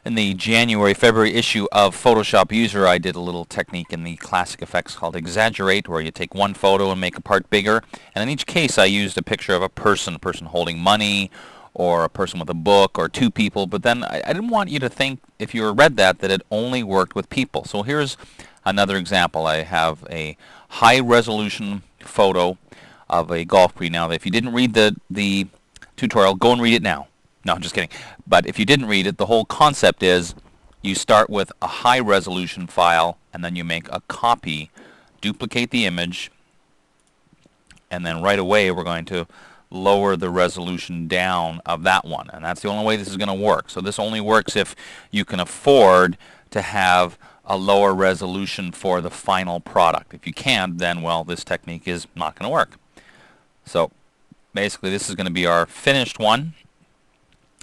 In the January-February issue of Photoshop User, I did a little technique in the classic effects called Exaggerate, where you take one photo and make a part bigger. And in each case, I used a picture of a person holding money, or a person with a book, or two people. But then I didn't want you to think, if you read that it only worked with people. So here's another example. I have a high-resolution photo of a golf green. Now, if you didn't read the tutorial, go and read it now. No, I'm just kidding. But if you didn't read it, the whole concept is you start with a high-resolution file, and then you make a copy, duplicate the image, and then right away we're going to lower the resolution down of that one. And that's the only way this is going to work. So this only works if you can afford to have a lower resolution for the final product. If you can't, then, well, this technique is not going to work. So basically this is going to be our finished one.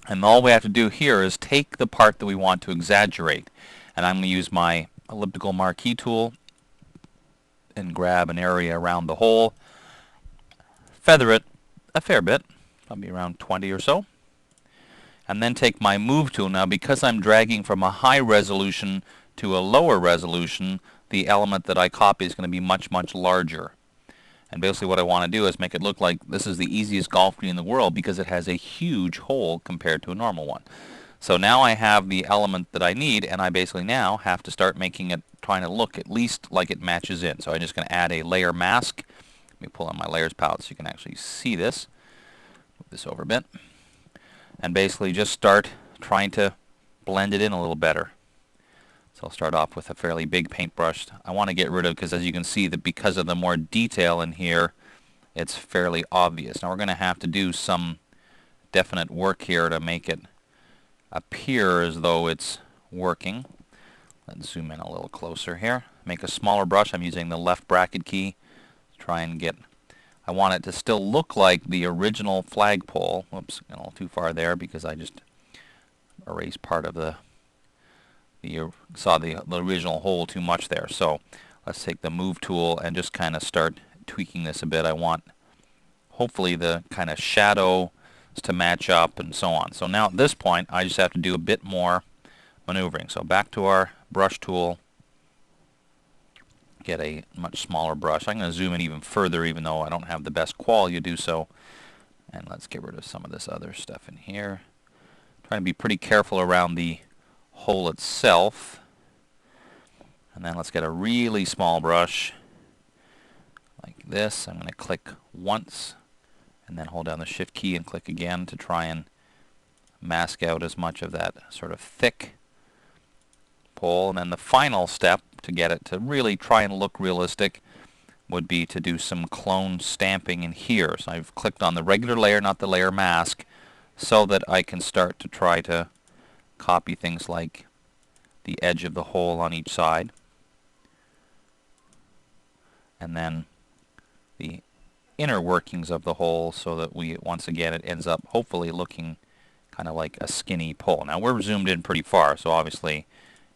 And all we have to do here is take the part that we want to exaggerate. And I'm going to use my elliptical marquee tool and grab an area around the hole, feather it a fair bit, probably around 20 or so, and then take my move tool. Now, because I'm dragging from a high resolution to a lower resolution, the element that I copy is going to be much, much larger. And basically what I want to do is make it look like this is the easiest golf green in the world because it has a huge hole compared to a normal one. So now I have the element that I need, and I basically now have to start making it, trying to look at least like it matches in. So I'm just going to add a layer mask. Let me pull on my layers palette so you can actually see this. Move this over a bit. And basically just start trying to blend it in a little better. So I'll start off with a fairly big paintbrush. I want to get rid of, because as you can see, that because of the more detail in here, it's fairly obvious. Now we're going to have to do some definite work here to make it appear as though it's working. Let's zoom in a little closer here. Make a smaller brush. I'm using the left bracket key to try and get, I want it to still look like the original flagpole. Whoops, a little too far there because I just erased part of you saw the original hole too much there. So let's take the move tool and just kind of start tweaking this a bit. I want hopefully the kind of shadow to match up and so on. So now at this point I just have to do a bit more maneuvering. So back to our brush tool, get a much smaller brush. I'm going to zoom in even further even though I don't have the best quality to do so. And let's get rid of some of this other stuff in here. Trying to be pretty careful around the hole itself. And then let's get a really small brush like this. I'm going to click once and then hold down the shift key and click again to try and mask out as much of that sort of thick pole. And then the final step to get it to really try and look realistic would be to do some clone stamping in here. So I've clicked on the regular layer, not the layer mask, so that I can start to try to copy things like the edge of the hole on each side, and then the inner workings of the hole, so that once again it ends up hopefully looking kind of like a skinny pole. Now we're zoomed in pretty far, so obviously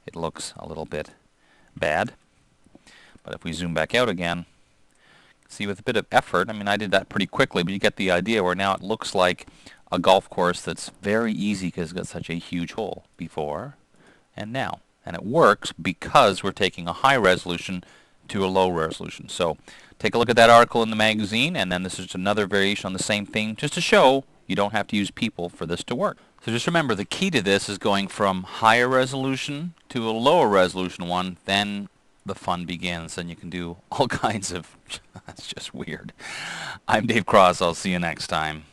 it looks a little bit bad. But if we zoom back out again, see, with a bit of effort, I mean I did that pretty quickly, but you get the idea where now it looks like a golf course that's very easy because it's got such a huge hole before and now. And it works because we're taking a high resolution to a low resolution. So take a look at that article in the magazine, and then this is another variation on the same thing just to show you don't have to use people for this to work. So just remember, the key to this is going from higher resolution to a lower resolution one, then the fun begins, and you can do all kinds of, that's just weird. I'm Dave Cross, I'll see you next time.